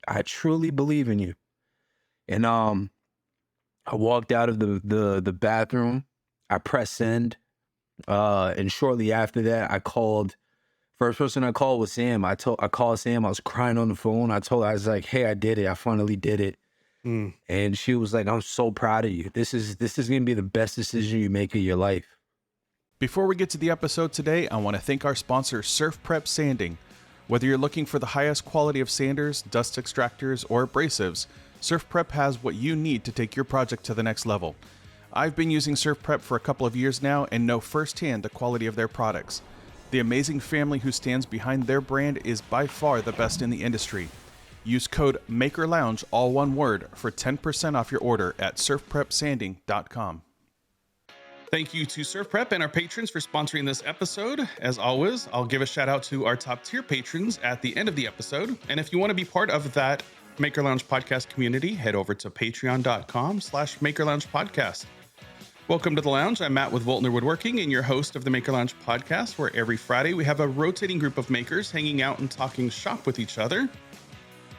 I truly believe in you. And I walked out of the bathroom. I pressed send. And shortly after that, I called. First person I called was Sam. I called Sam. I was crying on the phone. I was like, hey, I did it. I finally did it. And she was like, I'm so proud of you. This is going to be the best decision you make of your life. Before we get to the episode today, I want to thank our sponsor, Surf Prep Sanding. Whether you're looking for the highest quality of sanders, dust extractors, or abrasives, Surf Prep has what you need to take your project to the next level. I've been using Surf Prep for a couple of years now and know firsthand the quality of their products. The amazing family who stands behind their brand is by far the best in the industry. Use code MAKERLOUNGE, all one word, for 10% off your order at surfprepsanding.com. Thank you to Surf Prep and our patrons for sponsoring this episode. As always, I'll give a shout out to our top tier patrons at the end of the episode. And if you want to be part of that Maker Lounge podcast community, head over to patreon.com/Maker Lounge podcast. Welcome to the lounge. I'm Matt with Voltner Woodworking and your host of the Maker Lounge podcast, where every Friday we have a rotating group of makers hanging out and talking shop with each other.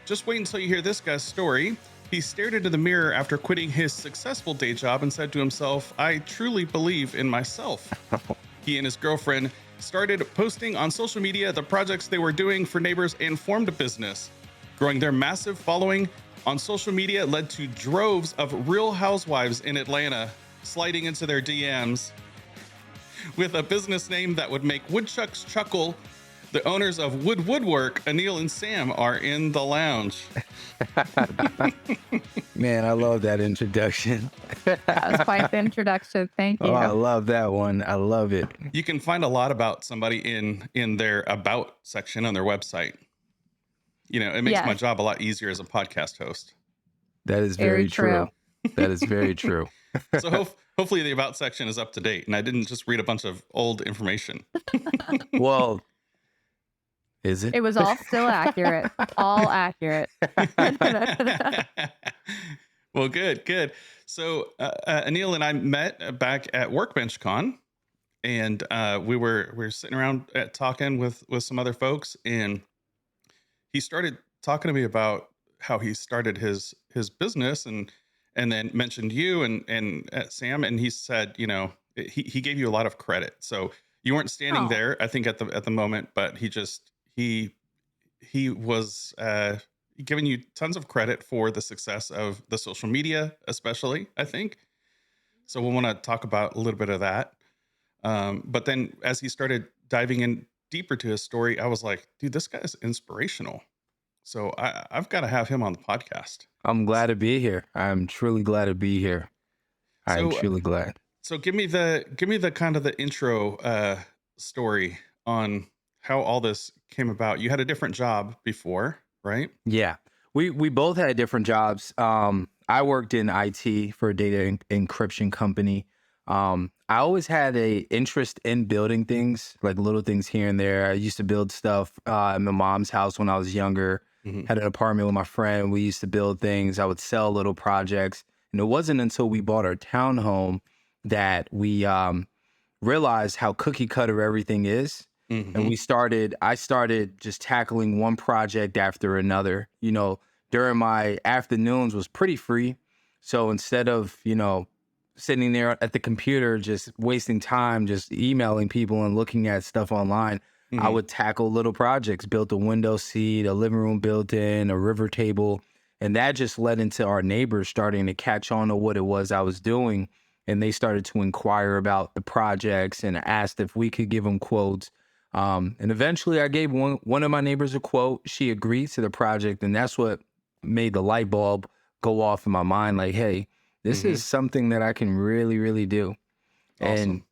Just wait until you hear this guy's story. He stared into the mirror after quitting his successful day job and said to himself, I truly believe in myself. He and his girlfriend started posting on social media the projects they were doing for neighbors and formed a business. Growing their massive following on social media led to droves of real housewives in Atlanta sliding into their DMs with a business name that would make woodchucks chuckle. The owners of Woodwork, Anil and Sam, are in the lounge. Man, I love that introduction. That was quite the introduction. Thank you. Oh, I love that one. I love it. You can find a lot about somebody in their about section on their website. You know, it makes my job a lot easier as a podcast host. That is very true. That is very true. So hopefully the about section is up to date and I didn't just read a bunch of old information. Well, is it? It was all still accurate. All accurate. Well, good. So Anil and I met back at Workbench Con, and we were sitting around talking with some other folks, and he started talking to me about how he started his business and then mentioned you and Sam, and he said, you know, he gave you a lot of credit. So you weren't standing there, I think, at the moment, but he was giving you tons of credit for the success of the social media, especially, I think. So we want to talk about a little bit of that. But then as he started diving in deeper to his story, I was like, dude, this guy is inspirational. So I've got to have him on the podcast. I'm glad to be here. I'm truly glad to be here. I'm truly glad. So give me the kind of the intro story on how all this came about. You had a different job before, right? Yeah. We both had different jobs. I worked in IT for a data encryption company. I always had a interest in building things, like little things here and there. I used to build stuff at my mom's house when I was younger. Had an apartment with my friend. We used to build things. I would sell little projects. And it wasn't until we bought our townhome that we realized how cookie cutter everything is. And I started just tackling one project after another. You know, during my afternoons was pretty free. So instead of, you know, sitting there at the computer, just wasting time, just emailing people and looking at stuff online, I would tackle little projects, built a window seat, a living room built-in, a river table. And that just led into our neighbors starting to catch on to what it was I was doing. And they started to inquire about the projects and asked if we could give them quotes. And eventually I gave one of my neighbors a quote. She agreed to the project. And that's what made the light bulb go off in my mind. Like, hey, this is something that I can really, really do. Awesome. And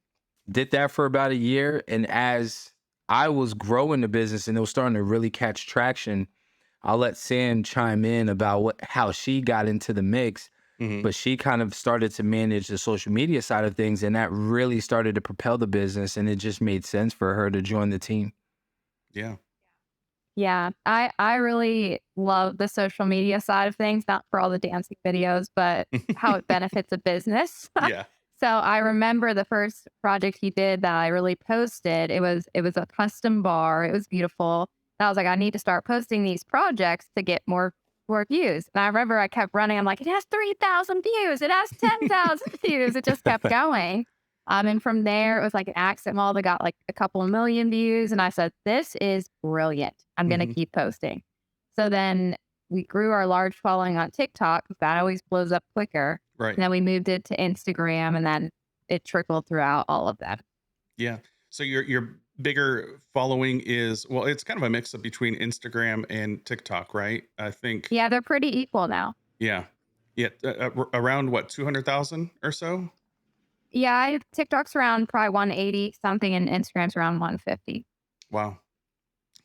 did that for about a year. And as I was growing the business and it was starting to really catch traction, I'll let Sam chime in about how she got into the mix. But she kind of started to manage the social media side of things, and that really started to propel the business, and it just made sense for her to join the team. Yeah. Yeah, I really love the social media side of things, not for all the dancing videos, but how it benefits a business. Yeah. So I remember the first project he did that I really posted. It was a custom bar. It was beautiful. And I was like, I need to start posting these projects to get more more views. And I remember I kept running. I'm like, it has 3,000 views. It has 10,000 views. It just kept going. And from there, it was like an accent model that got like a couple of million views. And I said, this is brilliant. I'm going to keep posting. So then we grew our large following on TikTok. That always blows up quicker. Right. And then we moved it to Instagram, and then it trickled throughout all of them. Yeah. So your bigger following is, well, it's kind of a mix up between Instagram and TikTok, right? I think. Yeah, they're pretty equal now. Yeah. Yeah. Around what, 200,000 or so? Yeah, TikTok's around probably 180 something, and Instagram's around 150. Wow.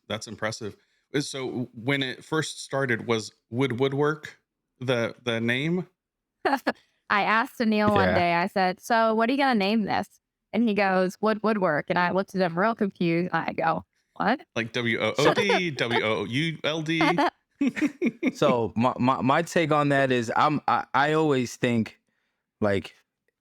That's impressive. So when it first started, was Woodwork the name? I asked Anil one Yeah. day, I said, so what are you going to name this? And he goes, Woodwork. And I looked at him real confused. I go, what? Like WOOD, WOULD? So my take on that is I always think like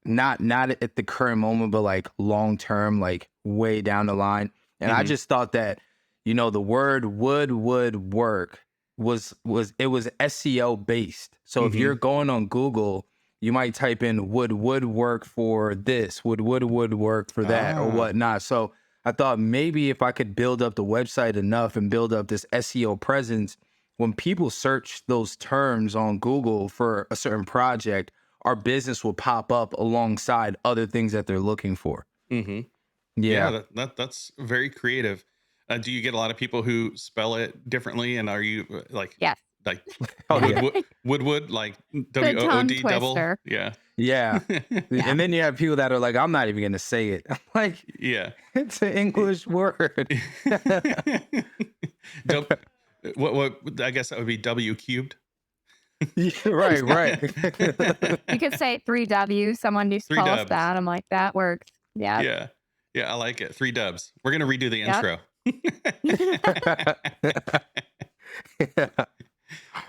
not at the current moment, but like long term, like way down the line. And I just thought that, you know, the word would work was SEO based. So if you're going on Google, you might type in would work for this, would work for that, or whatnot. So I thought maybe if I could build up the website enough and build up this SEO presence, when people search those terms on Google for a certain project, our business will pop up alongside other things that they're looking for. Mm-hmm. Yeah. That's very creative. Do you get a lot of people who spell it differently? And are you like, Yes. like Oh, yeah. Woodwood, like tongue WOOD double? twister. Yeah. Yeah. And then you have people that are like, I'm not even going to say it. I'm like, Yeah. it's an English word. What I guess that would be W cubed. Yeah, right. You could say 3W. Someone used to call us dubs. that. I'm like, that works. Yeah. Yeah, I like it. 3 dubs. We're gonna redo the Yep. intro.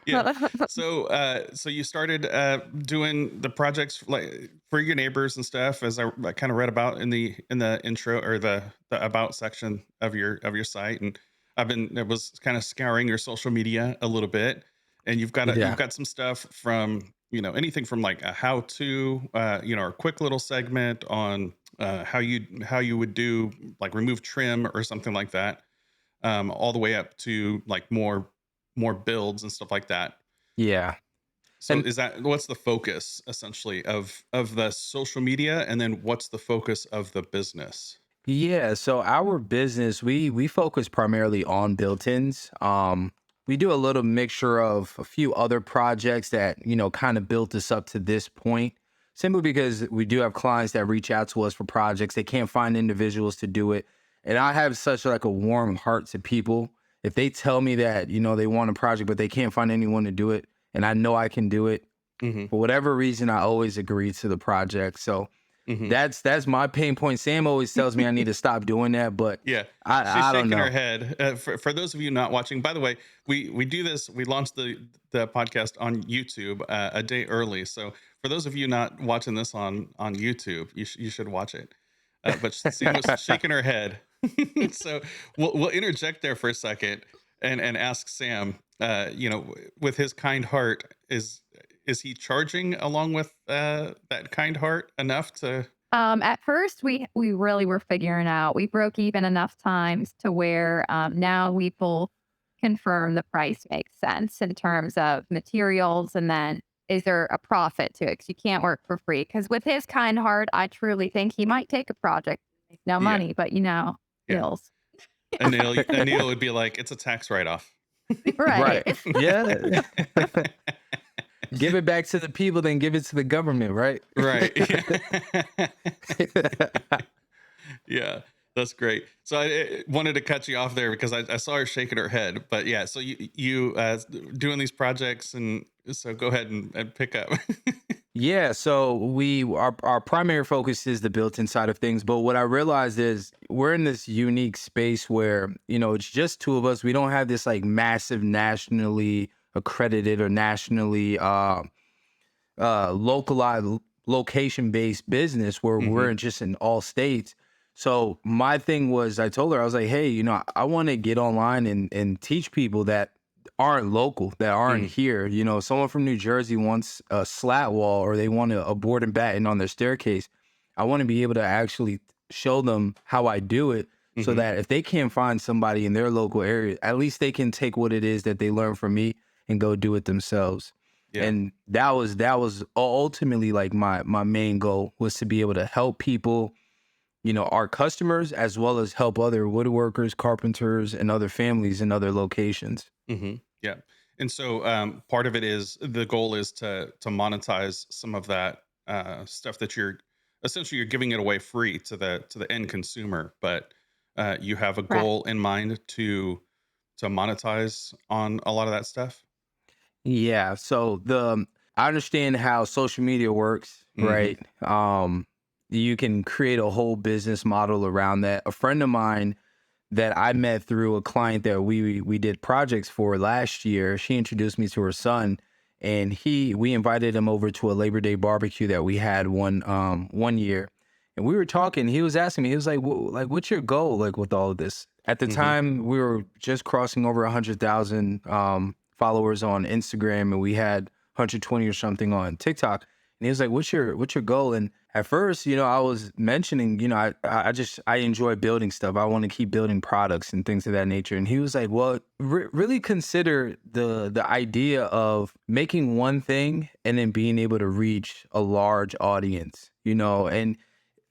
Yeah. So you started doing the projects like for your neighbors and stuff, as I kind of read about in the intro or the about section of your site, and I was kind of scouring your social media a little bit, and you've got some stuff from, you know, anything from like a how to, you know, or a quick little segment on how you would do like remove trim or something like that, all the way up to like more builds and stuff like that. Yeah. So And what's the focus essentially of the social media, and then what's the focus of the business? yeah, so our business, we focus primarily on built-ins. We do a little mixture of a few other projects that, you know, kind of built us up to this point, simply because we do have clients that reach out to us for projects. They can't find individuals to do it. And I have such like a warm heart to people. If they tell me that, you know, they want a project, but they can't find anyone to do it, and I know I can do it, for whatever reason, I always agree to the project. So that's my pain point. Sam always tells me I need to stop doing that, but Yeah, I she's don't shaking know. her head. For those of you not watching, by the way, we do this. We launched the podcast on YouTube a day early. So for those of you not watching this on YouTube, you should watch it. But Sam was shaking her head. So we'll interject there for a second and ask Sam. You know, with his kind heart, is he charging along with that kind heart enough to? At first, we really were figuring out. We broke even enough times to where now we both confirm the price makes sense in terms of materials, and then is there a profit to it? Because you can't work for free. Because with his kind heart, I truly think he might take a project, make no money, but you know, Yeah. bills. Anil would be like, it's a tax write-off. Right. Yeah. Give it back to the people, then give it to the government, right? Right. Yeah, that's great. So I wanted to cut you off there because I saw her shaking her head. But yeah, so you doing these projects, and so go ahead and pick up. Yeah, so our primary focus is the built-in side of things, but what I realized is we're in this unique space where, you know, it's just two of us. We don't have this like massive nationally accredited or nationally localized location-based business where we're just in all states. So my thing was, I told her, I was like, hey, you know, I want to get online and teach people that aren't local, that aren't Mm. here. You know, someone from New Jersey wants a slat wall or they want a board and batten on their staircase. I want to be able to actually show them how I do it so Mhm. that if they can't find somebody in their local area, at least they can take what it is that they learn from me and go do it themselves. Yeah. And that was ultimately like my main goal, was to be able to help people, you know, our customers, as well as help other woodworkers, carpenters, and other families in other locations. Yeah. And so part of it is the goal is to monetize some of that stuff that you're giving it away free to the end consumer, but you have a Correct. goal in mind to monetize on a lot of that stuff. Yeah. So I understand how social media works, Hmm. right? You can create a whole business model around that. A friend of mine that I met through a client that we did projects for last year, she introduced me to her son, and we invited him over to a Labor Day barbecue that we had one year. And we were talking, he was asking me, he was like, like, what's your goal like with all of this? At the Hmm. time, we were just crossing over 100,000 followers on Instagram, and we had 120 or something on TikTok. And he was like, what's your goal? And at first, you know, I was mentioning, you know, I enjoy building stuff. I want to keep building products and things of that nature. And he was like, well, really consider the idea of making one thing and then being able to reach a large audience, you know. And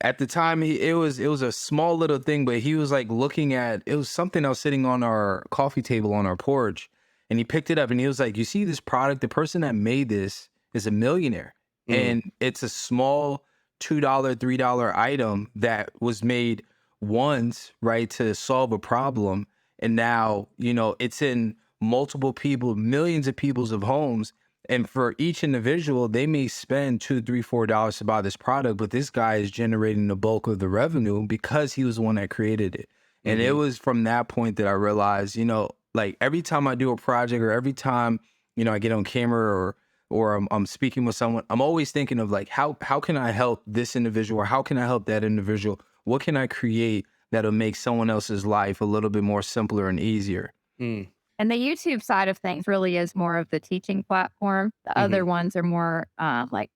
at the time, it was a small little thing, but he was like looking at, it was something else sitting on our coffee table on our porch, and he picked it up and he was like, you see this product, the person that made this is a millionaire, Mm. and it's a small $2, $3 item that was made once, right, to solve a problem. And now, you know, it's in multiple people, millions of people's of homes. And for each individual, they may spend $2, $3, $4 to buy this product, but this guy is generating the bulk of the revenue because he was the one that created it. And it Hmm. was from that point that I realized, you know, like every time I do a project or every time, you know, I get on camera or I'm speaking with someone, I'm always thinking of like, how can I help this individual, or how can I help that individual? What can I create that'll make someone else's life a little bit more simpler and easier? Mm. And the YouTube side of things really is more of the teaching platform. The Hmm. other ones are more like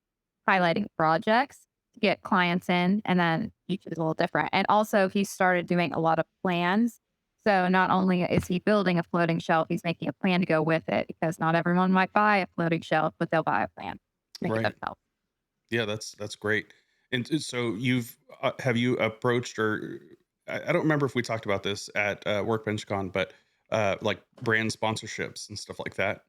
highlighting projects to get clients in. And then each is a little different. And also, he started doing a lot of plans. So not only is he building a floating shelf, he's making a plan to go with it, because not everyone might buy a floating shelf, but they'll buy a plan to make it Right. themselves. Yeah, that's great. And so have you approached, or I don't remember if we talked about this at Workbench Con, but like brand sponsorships and stuff like that.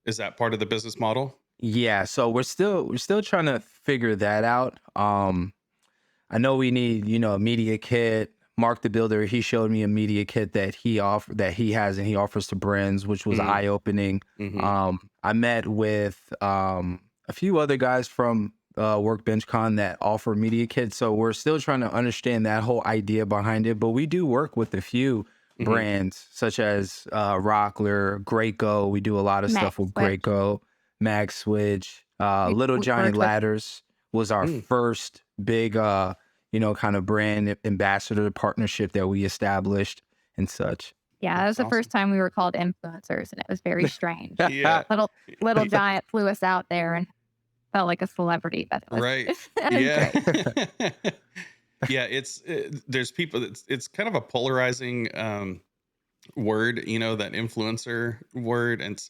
Is that part of the business model? Yeah, so we're still trying to figure that out. I know we need, you know, a media kit. Mark the Builder, he showed me a media kit that he has and he offers to brands, which was Mm. eye opening. Hmm. I met with a few other guys from Workbench Con that offer media kits, so we're still trying to understand that whole idea behind it. But we do work with a few Hmm. brands such as Rockler, Graco. We do a lot of stuff Max with Switch. Graco, Max Switch, Little We Giant worked with, Ladders was our Mm. first big you know, kind of brand ambassador partnership that we established and such. yeah, that was That's the first awesome. time we were called influencers, and it was very strange. Yeah. Little giant flew us out there and felt like a celebrity, but it was Right. it was Yeah. great. Yeah. There's people. It's kind of a polarizing word, that influencer word. And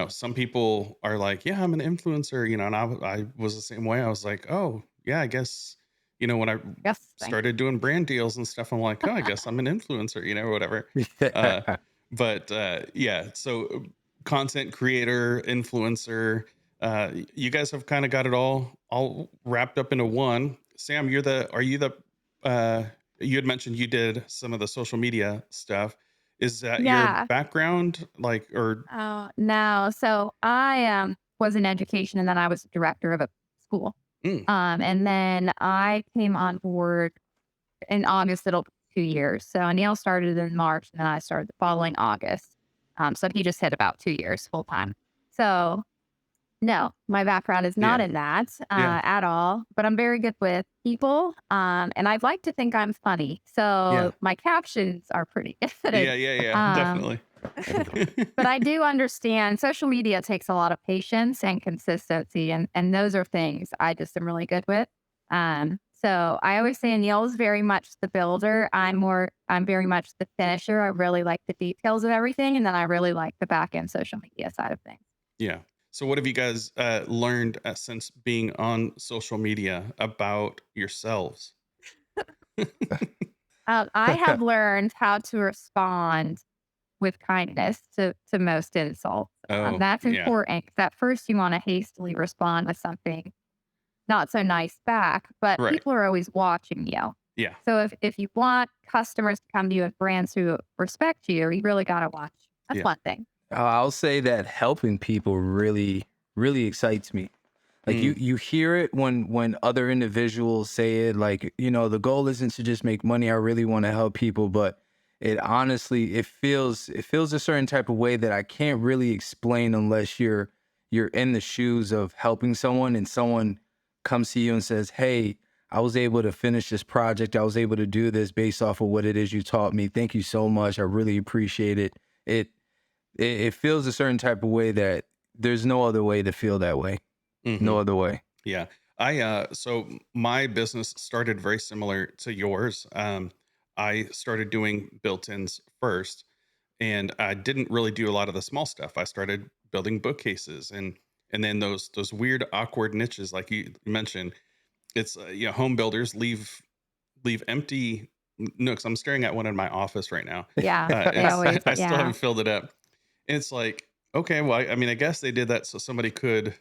some people are like, yeah, I'm an influencer, and I was the same way. I was like, oh yeah, I guess, when I Yes, thing. started doing brand deals and stuff, I'm like, oh, I guess I'm an influencer, or whatever. uh but yeah, so content creator, influencer, you guys have kind of got it all wrapped up into one. Sam, are you the uh you had mentioned you did some of the social media stuff. Is that your Yeah. background, like, or Oh, no. So I was in education, and then I was director of a school. mm, And then I came on board in August. It'll be 2 years. So Neil started in March, and then I started the following August. So he just hit about 2 years full time. So No, my background is not Yeah. in that Yeah. at all, but I'm very good with people. And I'd like to think I'm funny. Yeah. So my captions are pretty good. Yeah. Yeah. Yeah. Um, Definitely. but I do understand social media takes a lot of patience and consistency. And those are things I just am really good with. So I always say Anil's very much the builder. I'm very much the finisher. I really like the details of everything. And then I really like the back end social media side of things. Yeah. So, what have you guys learned since being on social media about yourselves? I have learned how to respond with kindness to most insults. Oh, That's yeah. important 'cause at first you want to hastily respond with something not so nice back, but Right. people are always watching you. Yeah. So if you want customers to come to you with brands who respect you, you really got to watch. That's Yeah. one thing. I'll say that helping people really, really excites me. Like Mm, you hear it when other individuals say it, like, the goal isn't to just make money. I really want to help people, but it honestly, it feels a certain type of way that I can't really explain unless you're in the shoes of helping someone and someone comes to you and says, "Hey, I was able to finish this project. I was able to do this based off of what it is you taught me. Thank you so much. I really appreciate it." It it feels a certain type of way that there's no other way to feel that way. hmm No other way. Yeah. So my business started very similar to yours. I started doing built-ins first, and I didn't really do a lot of the small stuff. I started building bookcases, and then those weird awkward niches like you mentioned. It's home builders leave empty nooks. I'm staring at one in my office right now. Yeah, they always, I still yeah. haven't filled it up. And it's like, okay, well, I mean, I guess they did that so somebody could,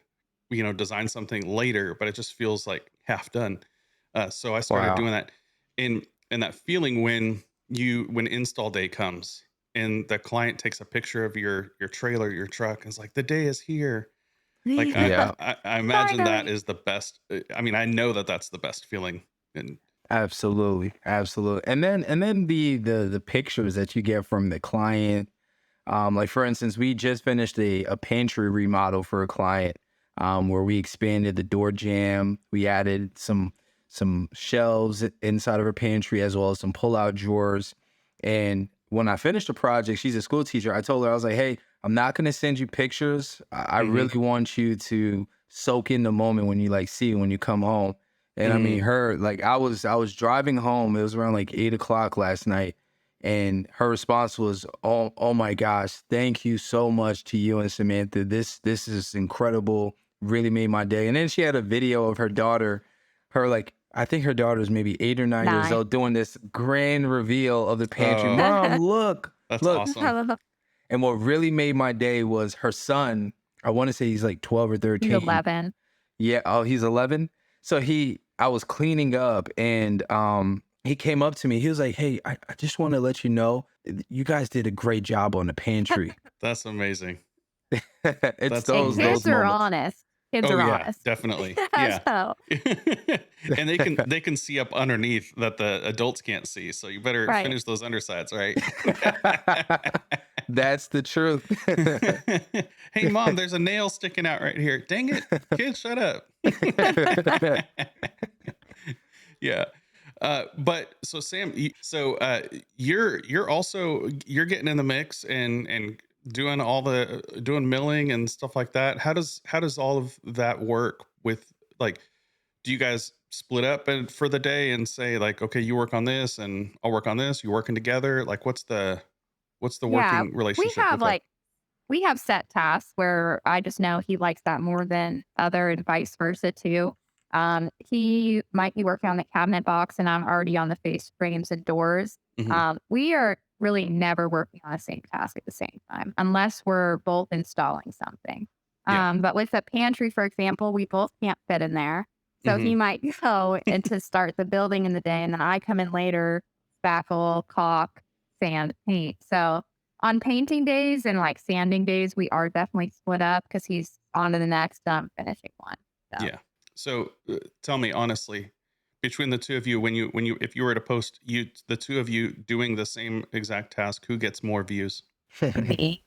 design something later, but it just feels like half done. So I started Wow. doing that, and that feeling when install day comes and the client takes a picture of your trailer, your truck, and it's like the day is here. Like Yeah. Yeah, I imagine that Finally. is the best. I mean, I know that that's the best feeling. And absolutely. Absolutely. And then the pictures that you get from the client. Like for instance, we just finished a pantry remodel for a client, where we expanded the door jamb. We added some shelves inside of her pantry as well as some pull-out drawers. And when I finished the project, she's a school teacher. I told her, I was like, "Hey, I'm not gonna send you pictures. I hmm really want you to soak in the moment when you like see it when you come home." And I mean, mm, her like I was driving home. It was around like 8 o'clock last night, and her response was, "Oh my gosh, thank you so much to you and Samantha. This is incredible. Really made my day." And then she had a video of her daughter, I think her daughter's maybe 8 or 9 years 9. old, doing this grand reveal of the pantry. oh, Mom, look, that's look. awesome. And what really made my day was her son. I want to say he's like 12 or He's 13. 11. Yeah. Oh, he's 11. So I was cleaning up, and he came up to me. He was like, "Hey, I just want to let you know, you guys did a great job on the pantry." That's amazing. It's That's And those kids amazing. are moments. honest. Kids Oh are yeah, honest. definitely. Yeah. So, And they can see up underneath that the adults can't see. So you better right. finish those undersides, right? That's the truth. Hey mom, there's a nail sticking out right here. Dang it. Kid, shut up. Yeah. But so Sam, you're getting in the mix and doing doing milling and stuff like that. How does all of that work with, like, do you guys split up for the day and say like, okay, you work on this and I'll work on this, you working together? Like what's the Yeah. working We relationship have look like? like, we have set tasks where I just know he likes that more than other and vice versa too. He might be working on the cabinet box and I'm already on the face frames and doors. hmm We are really never working on the same task at the same time unless we're both installing something. Yeah. But with the pantry, for example, we both can't fit in there. So hmm he might go and to start the building in the day and then I come in later, spackle, caulk, sand, paint. So on painting days and like sanding days, we are definitely split up because he's on to the next finishing one. So Yeah. So tell me honestly, between the two of you, when you if you were to post the two of you doing the same exact task, who gets more views? me.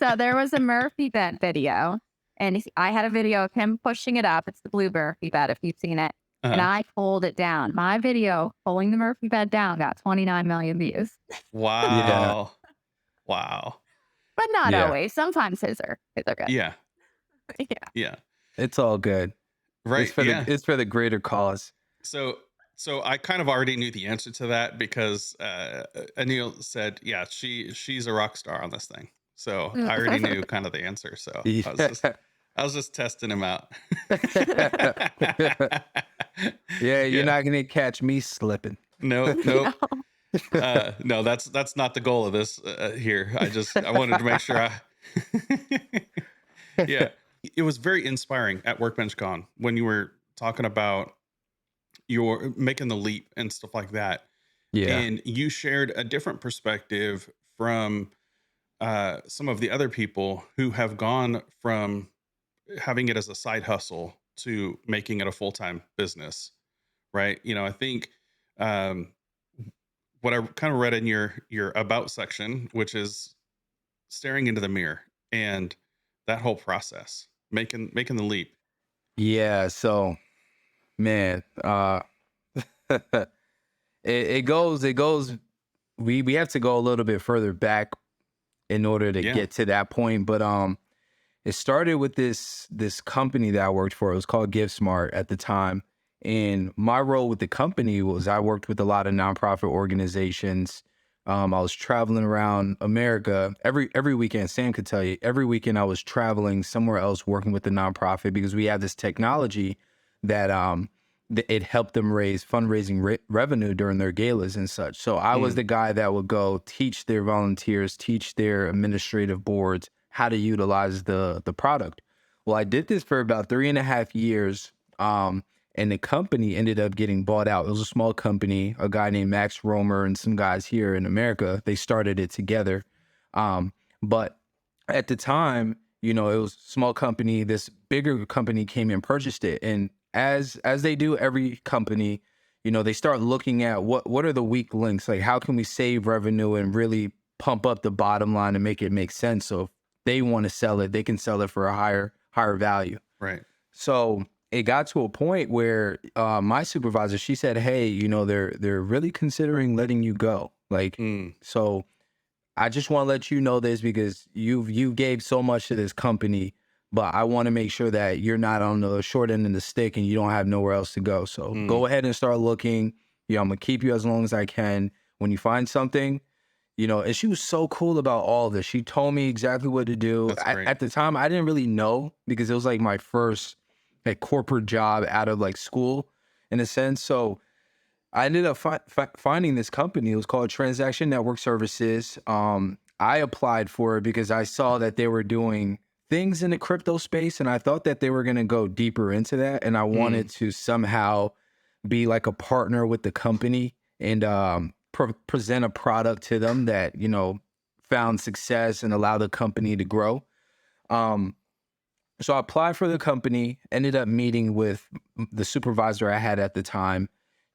So there was a Murphy bed video, and I had a video of him pushing it up. It's the blue Murphy bed, if you've seen it. And I pulled it down. My video pulling the Murphy bed down got 29 million views. Wow. Wow. But not Yeah. always. Sometimes his are good. Yeah. Yeah. Yeah. It's all good. Right. It's for the greater cause. So I kind of already knew the answer to that because Anil said, yeah, she's a rock star on this thing. So I already knew kind of the answer. So I was just testing him out. Yeah, you're not gonna catch me slipping. No. No, that's not the goal of this here. I wanted to make sure yeah. It was very inspiring at Workbench Con when you were talking about your making the leap and stuff like that. Yeah. And you shared a different perspective from some of the other people who have gone from having it as a side hustle to making it a full-time business, right? You know, I think what I kind of read in your about section, which is staring into the mirror and that whole process, making the leap. Yeah. So, man, it goes. We have to go a little bit further back in order to get to that point, but it started with this company that I worked for. It was called Give Smart at the time. And my role with the company was I worked with a lot of nonprofit organizations. I was traveling around America every weekend. Sam could tell you, every weekend I was traveling somewhere else working with the nonprofit because we had this technology that it helped them raise fundraising revenue during their galas and such. So I was the guy that would go teach their volunteers, teach their administrative boards how to utilize the product. Well, I did this for about 3.5 years. And the company ended up getting bought out. It was a small company, a guy named Max Romer and some guys here in America. They started it together. But at the time, you know, it was a small company. This bigger company came and purchased it. And as they do every company, you know, they start looking at what are the weak links? Like, how can we save revenue and really pump up the bottom line and make it make sense? So if they want to sell it, they can sell it for a higher value. Right. So it got to a point where my supervisor, she said, hey, you know, they're really considering letting you go. Like, so I just want to let you know this because you gave so much to this company, but I want to make sure that you're not on the short end of the stick and you don't have nowhere else to go. So go ahead and start looking. You know, I'm going to keep you as long as I can. When you find something, you know, and she was so cool about all this. She told me exactly what to do. At the time, I didn't really know because it was like my first corporate job out of like school in a sense. So I ended up finding this company. It was called Transaction Network Services. I applied for it because I saw that they were doing things in the crypto space and I thought that they were going to go deeper into that. And I wanted to somehow be like a partner with the company and present a product to them that, you know, found success and allowed the company to grow. So I applied for the company, ended up meeting with the supervisor I had at the time.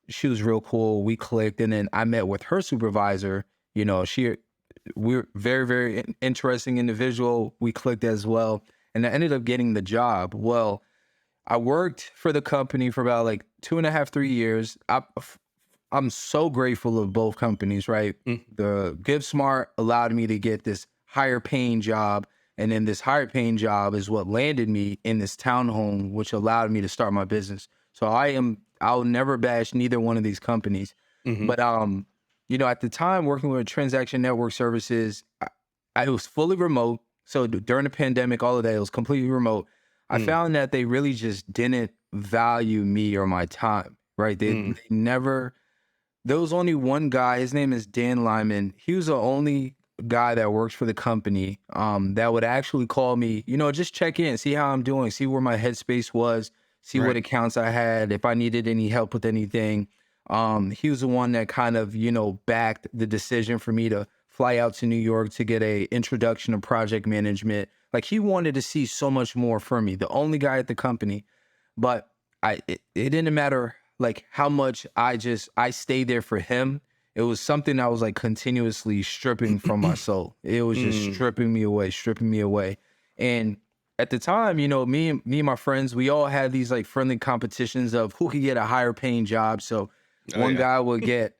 She was real cool. We clicked. And then I met with her supervisor. You know, we're very, very interesting individual. We clicked as well. And I ended up getting the job. Well, I worked for the company for about like 2.5, 3 years. I'm so grateful of both companies, right? The Give Smart allowed me to get this higher paying job. And then this higher paying job is what landed me in this townhome, which allowed me to start my business. So I'll never bash neither one of these companies. But, you know, at the time working with Transaction Network Services, I was fully remote. So during the pandemic, all of that, it was completely remote. I found that they really just didn't value me or my time, right? They never, there was only one guy, his name is Dan Lyman. He was the only guy that works for the company that would actually call me, you know, just check in, see how I'm doing, see where my headspace was, see what accounts I had, if I needed any help with anything. He was the one that kind of, you know, backed the decision for me to fly out to New York to get a introduction to project management. Like he wanted to see so much more from me, the only guy at the company. But it didn't matter like how much I stayed there for him. it was something that was like continuously stripping from my soul. It was just stripping me away. And at the time, you know, me and my friends, we all had these like friendly competitions of who could get a higher paying job. So one guy would get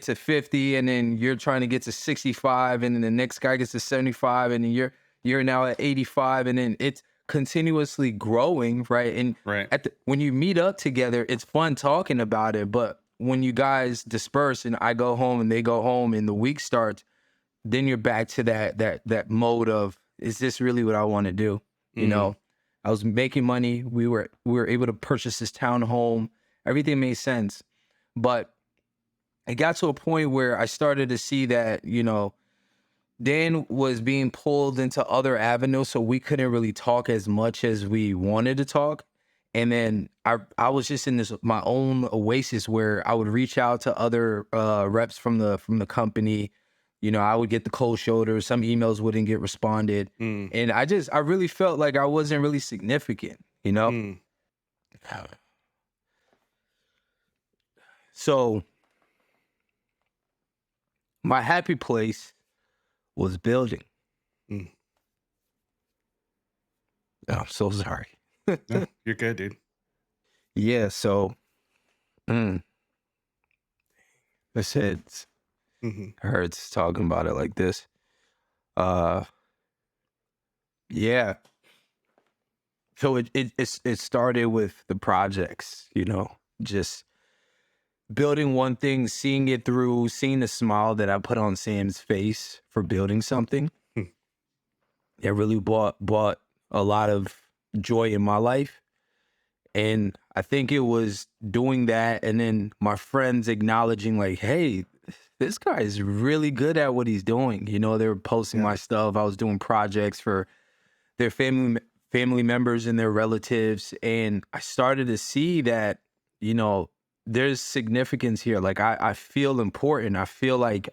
to 50, and then you're trying to get to 65, and then the next guy gets to 75, and then you're now at 85, and then it's continuously growing, right? And when you meet up together, it's fun talking about it, but when you guys disperse and I go home and they go home and the week starts, then you're back to that mode of, is this really what I want to do? You know, I was making money. We were able to purchase this townhome. Everything made sense. But it got to a point where I started to see that, you know, Dan was being pulled into other avenues, so we couldn't really talk as much as we wanted to talk. And then I was just in this my own oasis where I would reach out to other reps from the company. You know, I would get the cold shoulder. Some emails wouldn't get responded, and I really felt like I wasn't really significant. You know, so my happy place was building. Oh, I'm so sorry. No, you're good, dude. Yeah, so this hurts. Hurts talking about it like this. Yeah. So it started with the projects, you know, just building one thing, seeing it through, seeing the smile that I put on Sam's face for building something. It really brought a lot of joy in my life. And I think it was doing that, and then my friends acknowledging like, hey, this guy is really good at what he's doing. You know, they were posting my stuff. I was doing projects for their family members and their relatives. And I started to see that, you know, there's significance here. Like I feel important. I feel like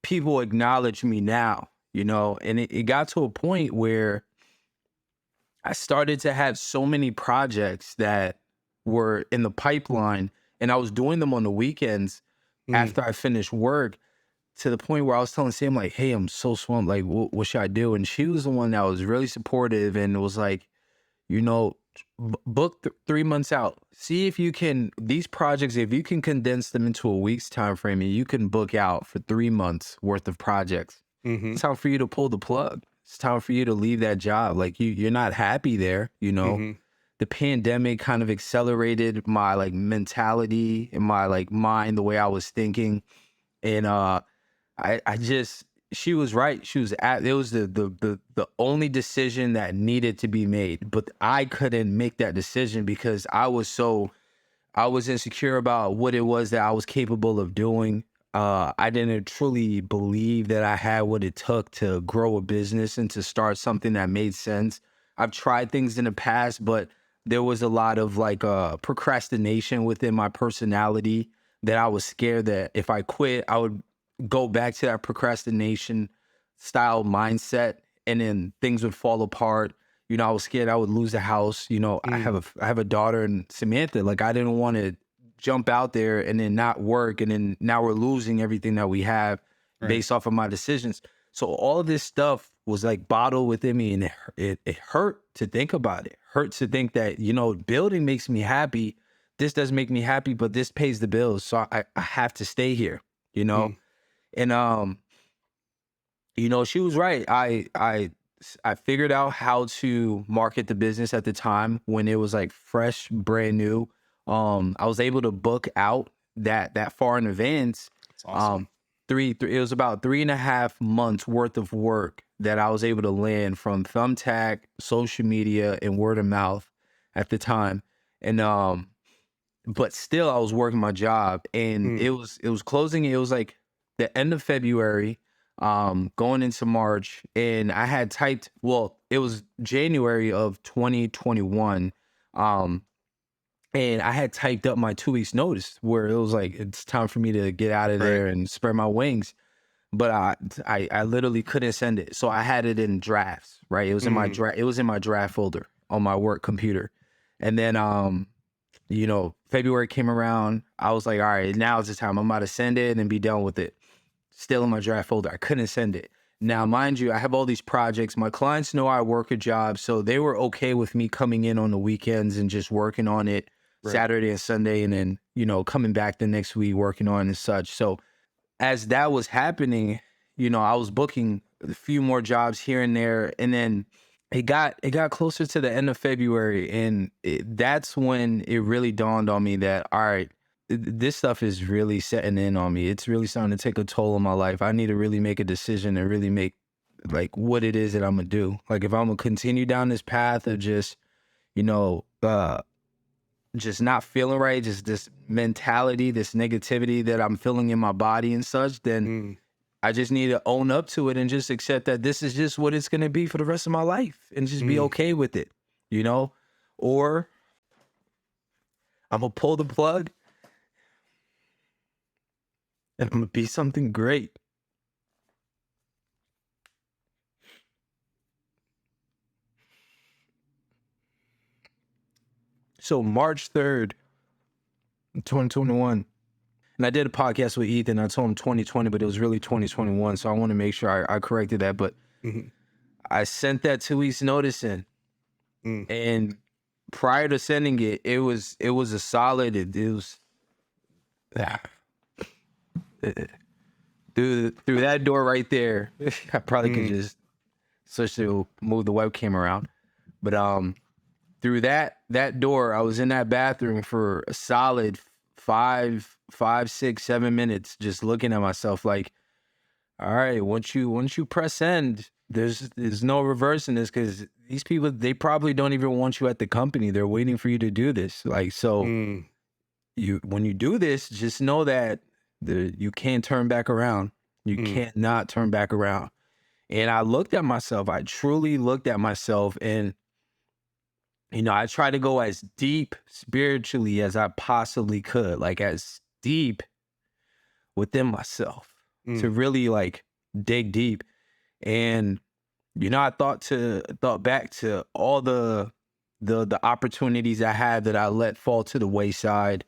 people acknowledge me now, you know, and it got to a point where I started to have so many projects that were in the pipeline, and I was doing them on the weekends after I finished work, to the point where I was telling Sam, like, hey, I'm so swamped. Like, what should I do? And she was the one that was really supportive and was like, you know, book 3 months out. See if you can, these projects, if you can condense them into a week's time frame, and you can book out for 3 months worth of projects. It's time for you to pull the plug. It's time for you to leave that job. Like you're not happy there, you know. The pandemic kind of accelerated my like mentality and my like mind, the way I was thinking. And she was right. It was the only decision that needed to be made, but I couldn't make that decision because I was insecure about what it was that I was capable of doing. I didn't truly believe that I had what it took to grow a business and to start something that made sense. I've tried things in the past, but there was a lot of like procrastination within my personality that I was scared that if I quit, I would go back to that procrastination style mindset, and then things would fall apart. You know, I was scared I would lose the house. You know, I have a daughter and Samantha. Like I didn't want to jump out there and then not work, and then now we're losing everything that we have based off of my decisions. So all of this stuff was like bottled within me, and it hurt to think about it. Hurt to think that, you know, building makes me happy. This doesn't make me happy, but this pays the bills. So I have to stay here, you know? And you know, she was right. I figured out how to market the business at the time when it was like fresh, brand new. I was able to book out that far in advance. That's awesome. It was about 3.5 months worth of work that I was able to land from Thumbtack, social media, and word of mouth at the time. And but still I was working my job, and it was closing. It was like the end of February, going into March, and I had typed, well, it was January of 2021. And I had typed up my 2 weeks notice where it was like, it's time for me to get out of there and spread my wings. But I literally couldn't send it. So I had it in drafts, right? It was in my draft folder on my work computer. And then February came around. I was like, all right, now is the time. I'm about to send it and be done with it. Still in my draft folder. I couldn't send it. Now, mind you, I have all these projects. My clients know I work a job, so they were okay with me coming in on the weekends and just working on it Saturday and Sunday, and then, coming back the next week working on it and such. So as that was happening, I was booking a few more jobs here and there, and then it got closer to the end of February, and that's when it really dawned on me that, all right, this stuff is really setting in on me. It's really starting to take a toll on my life. I need to really make a decision and really make like what it is that I'm gonna do. Like if I'm gonna continue down this path of just, just not feeling right, just this mentality, this negativity that I'm feeling in my body and such, then I just need to own up to it and just accept that this is just what it's gonna be for the rest of my life and just be okay with it, or I'm gonna pull the plug and I'm gonna be something great. So March 3rd, 2021, and I did a podcast with Ethan. I told him 2020, but it was really 2021. So I want to make sure I corrected that. But I sent that 2 weeks notice in, and prior to sending it, it was a solid. It was through that door right there. I probably could just switch to move the webcam around, but through that door, I was in that bathroom for a solid 5, 6, 7 minutes, just looking at myself like, all right, once you press end, there's no reversing this, because these people, they probably don't even want you at the company. They're waiting for you to do this. Like, so when you do this, just know that you can't turn back around. You cannot turn back around. And I looked at myself. I truly looked at myself, and I try to go as deep spiritually as I possibly could, like as deep within myself to really like dig deep. And, I thought back to all the opportunities I had that I let fall to the wayside,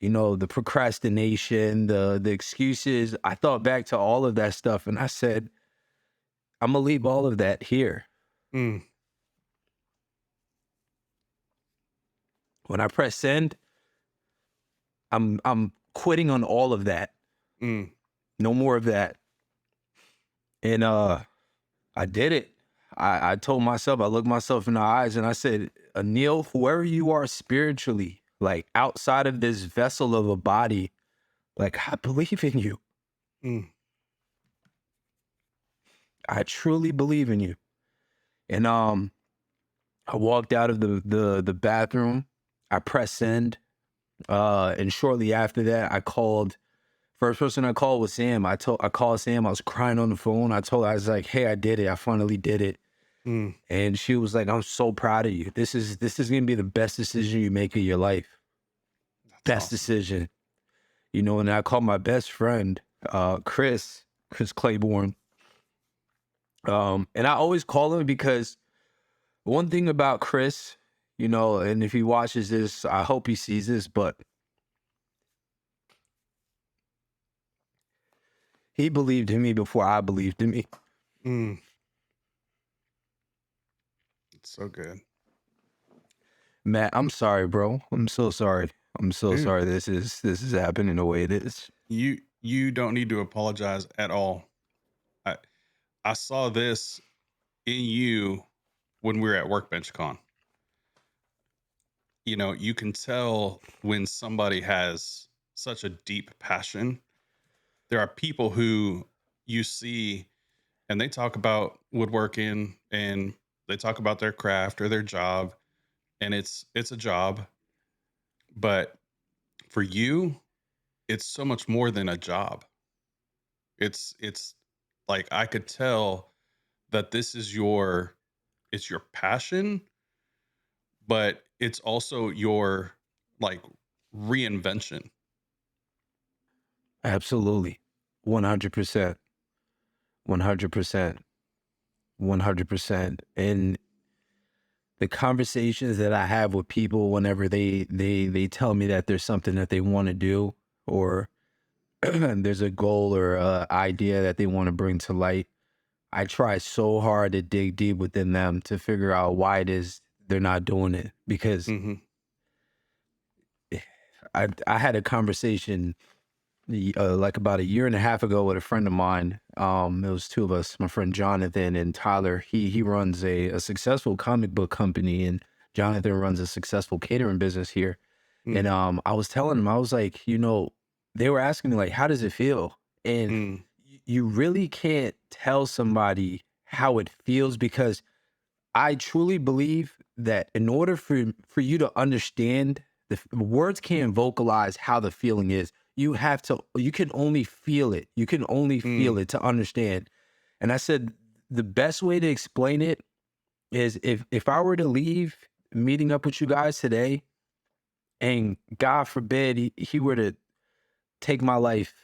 the procrastination, the excuses. I thought back to all of that stuff, and I said, I'm going to leave all of that here. When I press send, I'm quitting on all of that. No more of that. And I did it. I told myself, I looked myself in the eyes and I said, Anil, whoever you are spiritually, like outside of this vessel of a body, like I believe in you. I truly believe in you. And I walked out of the bathroom. I pressed send. And shortly after that, I called. First person I called was Sam. I called Sam. I was crying on the phone. I was like, hey, I did it. I finally did it. And she was like, I'm so proud of you. This is gonna be the best decision you make of your life. Best awesome decision. And I called my best friend, Chris Claiborne. And I always call him because one thing about Chris, and if he watches this, I hope he sees this, but he believed in me before I believed in me. It's so good. Matt, I'm sorry, bro. I'm so sorry. I'm so sorry this is happening the way it is. You don't need to apologize at all. I saw this in you when we were at Workbench Con. You can tell when somebody has such a deep passion. There are people who you see and they talk about woodworking and they talk about their craft or their job, and it's a job. But for you, it's so much more than a job. It's like I could tell that this is it's your passion, but it's also your like reinvention. Absolutely. 100%. 100%. 100%. And the conversations that I have with people whenever they tell me that there's something that they want to do, or there's a goal or a idea that they want to bring to light, I try so hard to dig deep within them to figure out why it is they're not doing it. Because Mm-hmm. I had a conversation like about a year and a half ago with a friend of mine. It was two of us, my friend Jonathan and Tyler. He runs a successful comic book company, and Jonathan runs a successful catering business here. Mm. And I was telling him, I was like, they were asking me like, how does it feel? And Mm. you really can't tell somebody how it feels, because I truly believe that in order for you to understand, words can't vocalize how the feeling is. You can only feel it. You can only feel it to understand. And I said, the best way to explain it is if I were to leave meeting up with you guys today, and God forbid he were to take my life,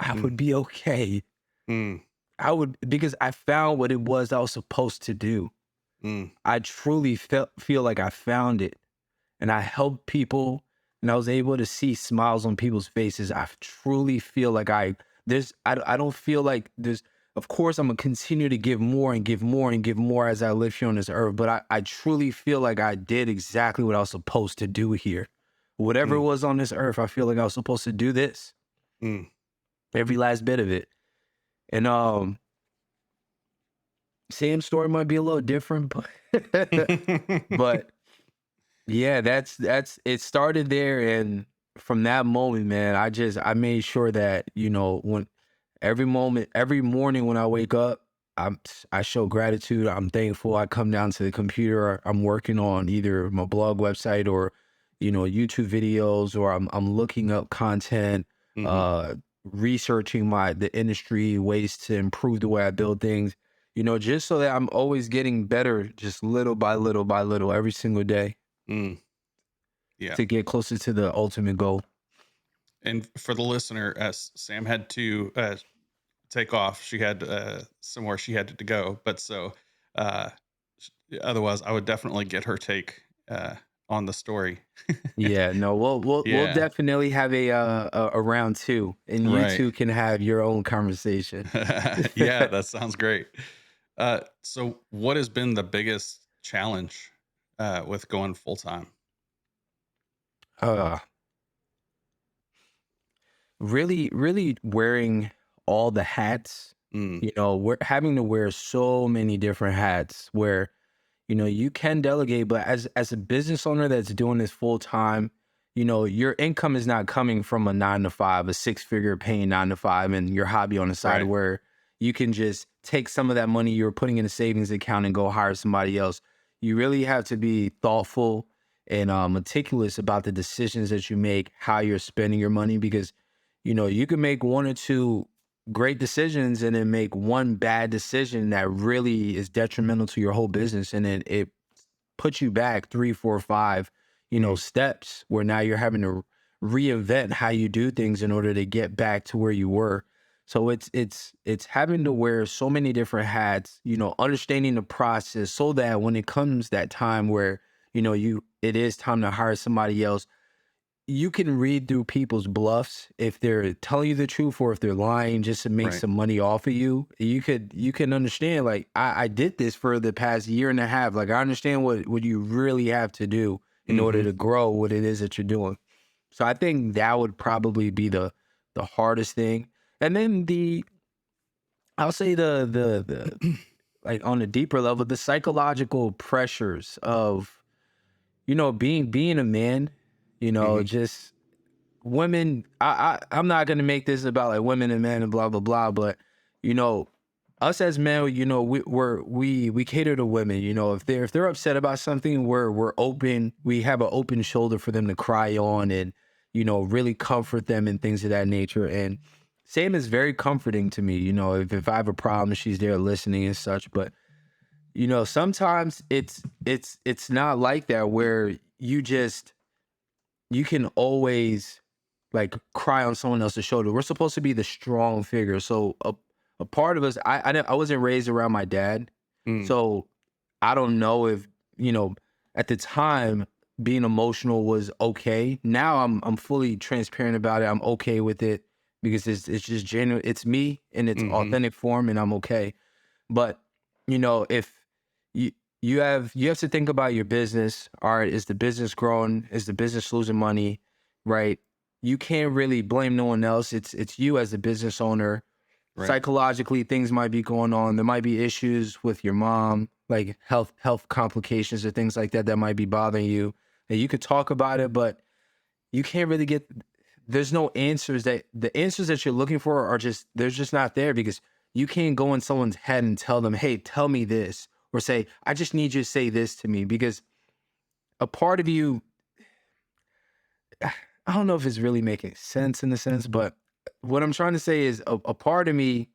I would be okay. Mm. I would, because I found what it was I was supposed to do. Mm. I truly feel like I found it, and I helped people, and I was able to see smiles on people's faces. I truly feel like I don't feel like there's, of course I'm gonna continue to give more and give more and give more as I live here on this earth, but I truly feel like I did exactly what I was supposed to do here. Whatever it was on this earth, I feel like I was supposed to do this. Mm. Every last bit of it. And Sam's story might be a little different, but yeah, that's it started there. And from that moment, man, I made sure that, when every morning when I wake up, I show gratitude. I'm thankful. I come down to the computer. I'm working on either my blog website or, YouTube videos, or I'm looking up content, researching the industry, ways to improve the way I build things, just so that I'm always getting better, just little by little by little, every single day, Mm. Yeah. to get closer to the ultimate goal. And for the listener, Sam had to take off. She had somewhere she had to go, but so uh, otherwise, I would definitely get her take on the story. Yeah, no, we'll Yeah. definitely have a round two, and you Right. two can have your own conversation. Yeah, that sounds great. So what has been the biggest challenge with going full time? uh really, really wearing all the hats. Mm. We're having to wear so many different hats, where you can delegate, but as a business owner that's doing this full time, your income is not coming from a 9 to 5, a 6-figure paying 9 to 5, and your hobby on the side, Right. where you can just take some of that money you're putting in a savings account and go hire somebody else. You really have to be thoughtful and meticulous about the decisions that you make, how you're spending your money, because you can make one or two great decisions and then make one bad decision that really is detrimental to your whole business, and then it puts you back 3, 4, 5 steps, where now you're having to reinvent how you do things in order to get back to where you were. So it's having to wear so many different hats, understanding the process, so that when it comes that time where it is time to hire somebody else, you can read through people's bluffs if they're telling you the truth or if they're lying just to make Right. some money off of you. You can understand, like, I did this for the past year and a half. Like, I understand what you really have to do in order to grow what it is that you're doing. So I think that would probably be the hardest thing. And then I'll say the like, on a deeper level, the psychological pressures of, being a man, just women. I'm not gonna make this about like women and men and blah blah blah, but us as men, we cater to women. If they're upset about something, we're open. We have an open shoulder for them to cry on, and really comfort them and things of that nature. And Sam is very comforting to me. If I have a problem, she's there listening and such. But sometimes it's not like that, where you can always like cry on someone else's shoulder. We're supposed to be the strong figure. So a part of us, I wasn't raised around my dad, Mm. so I don't know if you know, at the time being emotional was okay. Now I'm fully transparent about it. I'm okay with it because it's just genuine. It's me in its Mm-hmm. authentic form, and I'm okay. But if you you have to think about your business. All right, is the business growing? Is the business losing money? Right? You can't really blame no one else. It's you as a business owner. Right. Psychologically, things might be going on. There might be issues with your mom, like health complications or things like that might be bothering you. And you could talk about it, but you can't really get. There's no answers the answers that you're looking for are just they're just not there because you can't go in someone's head and tell them, hey, tell me this, or say, I just need you to say this to me, because a part of you, I don't know if it's really making sense in a sense, but what I'm trying to say is a part of me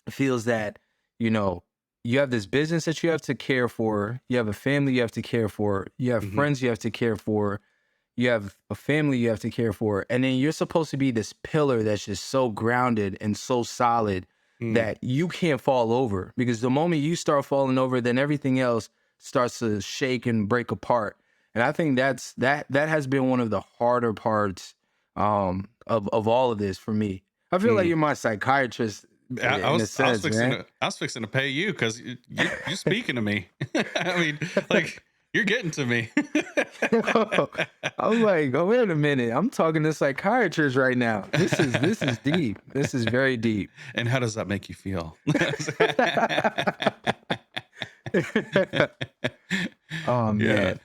feels that, you know, you have this business that you have to care for, you have a family you have to care for, you have Mm-hmm. friends you have to care for, you have a family you have to care for, and then you're supposed to be this pillar that's just so grounded and so solid Mm. that you can't fall over, because the moment you start falling over, then everything else starts to shake and break apart. And I think that has been one of the harder parts of all of this for me. I feel like Mm. you're my psychiatrist I in a was I was sense, fixing man. to I was fixing to pay you because you're speaking to me. I mean, like you're getting to me. I'm like, oh, wait a minute. I'm talking to psychiatrists right now. This is deep. This is very deep. And how does that make you feel? Oh Yeah. man.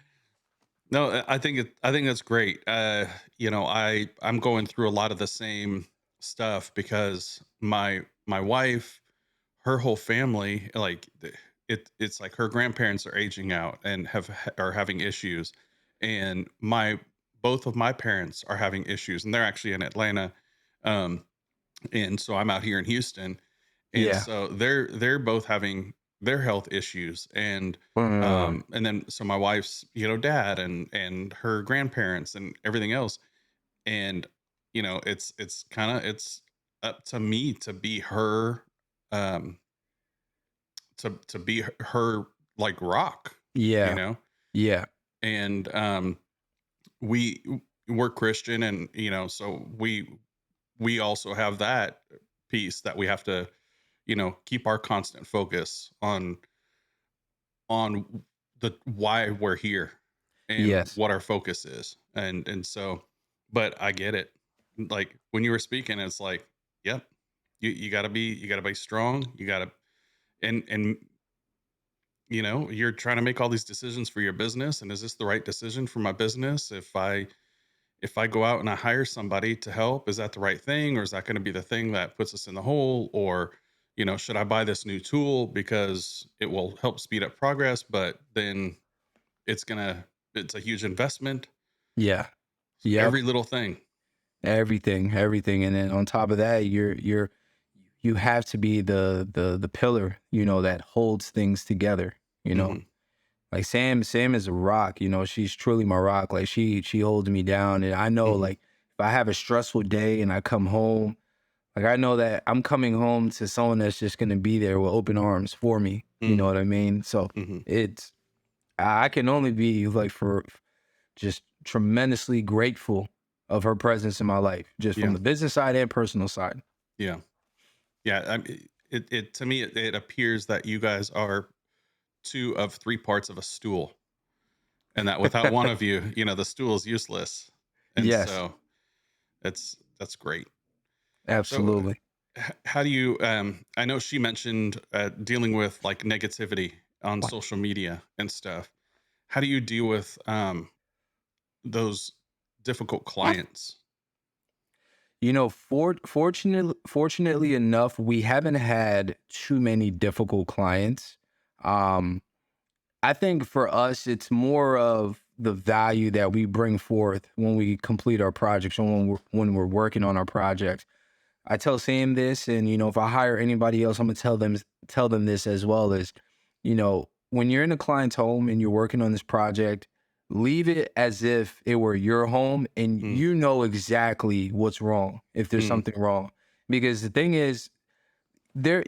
No, I think that's great. I'm going through a lot of the same stuff because my wife, her whole family, like it's like her grandparents are aging out and are having issues, and my both of my parents are having issues, and they're actually in Atlanta, um, and so I'm out here in Houston, and Yeah. so they're both having their health issues, Mm, and then so my wife's dad and her grandparents and everything else, and it's kind of it's up to me to be her, um to be her like rock, you yeah. know Yeah. and we we're Christian, and so we also have that piece that we have to keep our constant focus on the why we're here and Yes. what our focus is, and so but I get it. Like when you were speaking, it's like, yep, you gotta be strong, you gotta, and you're trying to make all these decisions for your business, and is this the right decision for my business? If I go out and I hire somebody to help, is that the right thing, or is that going to be the thing that puts us in the hole? Or, should I buy this new tool because it will help speed up progress, but then it's a huge investment. Yeah. Yep. Every little thing. Everything. And then on top of that, you have to be the pillar, that holds things together, you know. Hmm. Like Sam is a rock, she's truly my rock. Like she holds me down. And I know, Hmm. like, if I have a stressful day and I come home, like, I know that I'm coming home to someone that's just gonna be there with open arms for me. You know Hmm. what I mean? So Hmm. it's I can only be like for just tremendously grateful of her presence in my life, just from Yeah. the business side and personal side. Yeah. Yeah. It to me, it appears that you guys are two of three parts of a stool, and that without one of you, the stool is useless. And Yes, so that's great. So absolutely. how do you, I know she mentioned dealing with like negativity on social media and stuff. How do you deal with those difficult clients? Fortunately enough, we haven't had too many difficult clients. Um, I think for us, it's more of the value that we bring forth when we complete our projects and when we're working on our projects. I tell Sam this, and if I hire anybody else, I'm gonna tell them this as well. Is when you're in a client's home and you're working on this project, leave it as if it were your home, and Mm, you know exactly what's wrong if there's mm, something wrong. Because the thing is,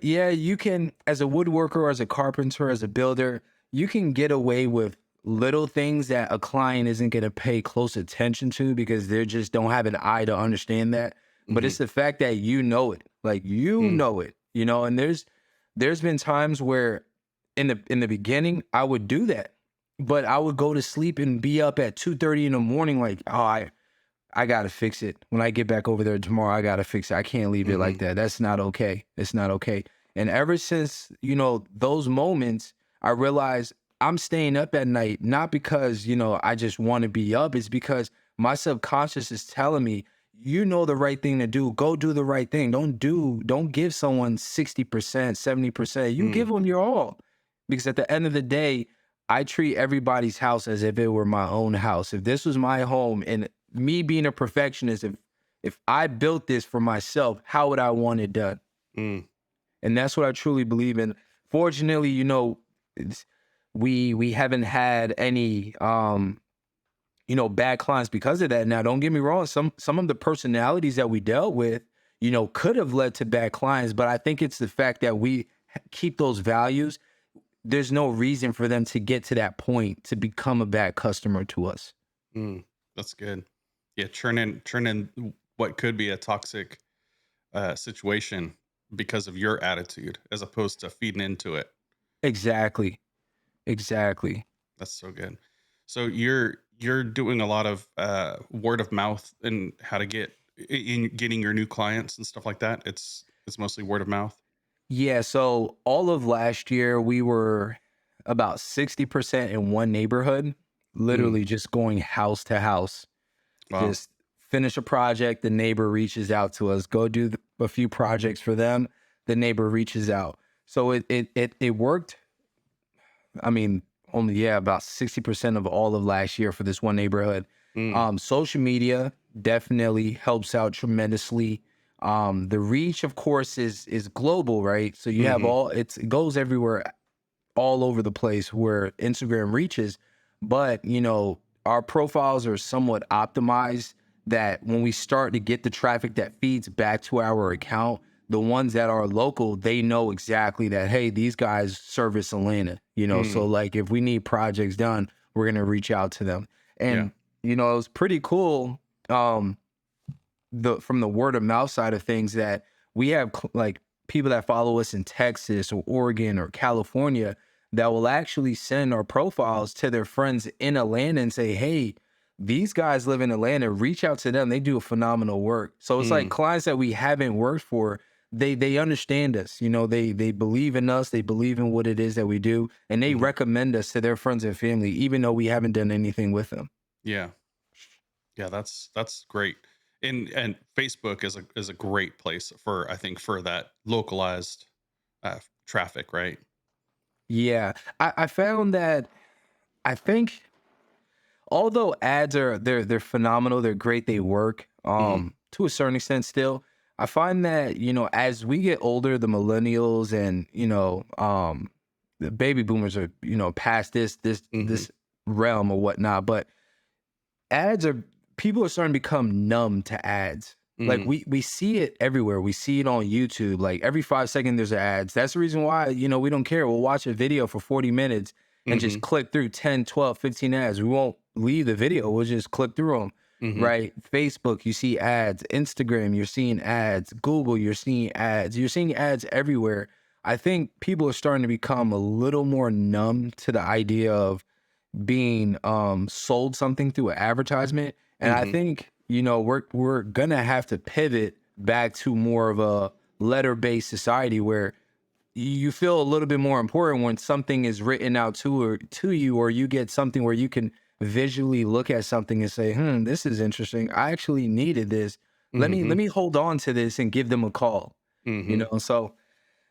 yeah, you can, as a woodworker, as a carpenter, as a builder, you can get away with little things that a client isn't going to pay close attention to because they just don't have an eye to understand that. But Mm-hmm. it's the fact that you know it, like you know it, you know. And there's been times where in the beginning I would do that, but I would go to sleep and be up at 2:30 in the morning, like, oh, I gotta fix it. When I get back over there tomorrow, I gotta fix it. I can't leave it like that. That's not okay. It's not okay. And ever since, you know, those moments, I realized I'm staying up at night, not because, you know, I just want to be up. It's because my subconscious is telling me, you know, the right thing to do. Go do the right thing. Don't give someone 60%, 70%. You give them your all. Because at the end of the day, I treat everybody's house as if it were my own house. If this was my home and me being a perfectionist, if I built this for myself, how would I want it done? Mm. And that's what I truly believe in. Fortunately, you know, we haven't had any you know, bad clients because of that. Now, don't get me wrong, some of the personalities that we dealt with, you know, could have led to bad clients, but I think it's the fact that we keep those values. There's no reason for them to get to that point to become a bad customer to us. That's good. Yeah, turn in what could be a toxic situation because of your attitude, as opposed to feeding into it. Exactly. That's so good. So you're doing a lot of word of mouth and how to get in getting your new clients and stuff like that. It's mostly word of mouth. Yeah, so all of last year we were about 60% in one neighborhood, Mm. literally just going house to house. Wow. Just finish a project, the neighbor reaches out to us. Go do a few projects for them, the neighbor reaches out. So it worked. I mean, only about 60% of all of last year for this one neighborhood. Mm. Social media definitely helps out tremendously. The reach, of course, is global, right? So you have Mm-hmm. it goes everywhere, all over the place where Instagram reaches. But, you know, our profiles are somewhat optimized that when we start to get the traffic that feeds back to our account, the ones that are local, they know exactly that, hey, these guys service Atlanta, you know, so Mm. like if we need projects done, we're going to reach out to them. Yeah. And, you know, it was pretty cool. From the word of mouth side of things that we have like people that follow us in Texas or Oregon or California that will actually send our profiles to their friends in Atlanta and say, hey, these guys live in Atlanta, reach out to them. They do a phenomenal work. So it's like Mm. clients that we haven't worked for, they understand us, you know, they believe in us, they believe in what it is that we do, and they Mm-hmm. recommend us to their friends and family, even though we haven't done anything with them. Yeah. Yeah. That's great. And Facebook is a great place for, I think, for that localized traffic, right? Yeah. I found that I think although ads are they're phenomenal, they're great, they work Mm-hmm. to a certain extent still. I find that, you know, as we get older, the millennials and, you know, the baby boomers are, you know, past Mm-hmm. this realm or whatnot, but ads are people are starting to become numb to ads. Like Mm. we see it everywhere. We see it on YouTube. Like every 5 seconds there's ads. That's the reason why, you know, we don't care. We'll watch a video for 40 minutes and Mm-hmm. just click through 10, 12, 15 ads. We won't leave the video. We'll just click through them. Mm-hmm. Right? Facebook, you see ads. Instagram, you're seeing ads. Google, you're seeing ads. You're seeing ads everywhere. I think people are starting to become a little more numb to the idea of being sold something through an advertisement. And I Mm-hmm. think, you know, we're gonna have to pivot back to more of a letter-based society where you feel a little bit more important when something is written out to you, or you get something where you can visually look at something and say, this is interesting. I actually needed this. Mm-hmm. Let me hold on to this and give them a call. You Mm-hmm. know, so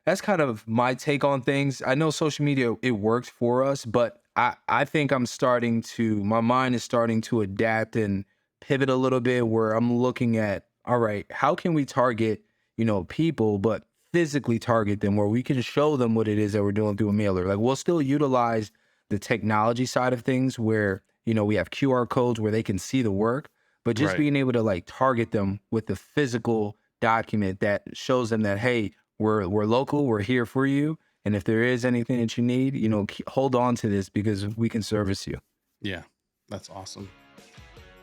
that's kind of my take on things. I know social media, it works for us, but I think my mind is starting to adapt and pivot a little bit where I'm looking at, all right, how can we target, you know, people, but physically target them where we can show them what it is that we're doing through a mailer. Like we'll still utilize the technology side of things where, you know, we have QR codes where they can see the work, but just Right. being able to like target them with the physical document that shows them that, hey, we're local, we're here for you, And if there is anything that you need, hold on to this because we can service you. Yeah, that's awesome.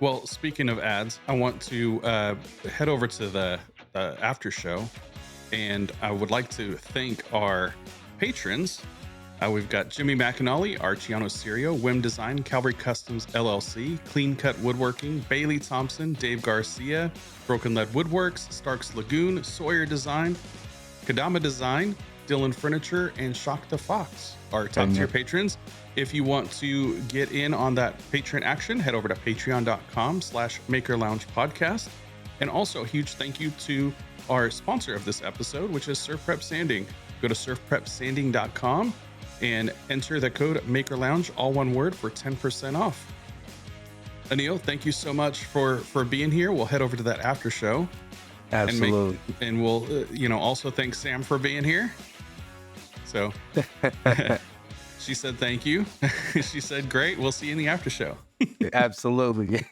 Well, speaking of ads, I want to head over to the after show, and I would like to thank our patrons. We've got Jimmy McAnally, Artigiano Serio, Wimm Design, Calvary Customs LLC, Cleancut Woodworking, Bailey Thompson, Dave Garcia, Broken Lead Woodworks, Stark's Lagoon, Sawyer Design, Kodama Design, Dylan Furniture, and Shock the Fox, our top tier patrons. If you want to get in on that patron action, head over to patreon.com/MakerLoungePodcast. And also a huge thank you to our sponsor of this episode, which is Surf Prep Sanding. Go to surfprepsanding.com and enter the code MakerLounge, all one word, for 10% off. Anil, thank you so much for being here. We'll head over to that after show. Absolutely. And we'll, also thank Sam for being here. So she said, thank you. She said, great. We'll see you in the after show. Absolutely.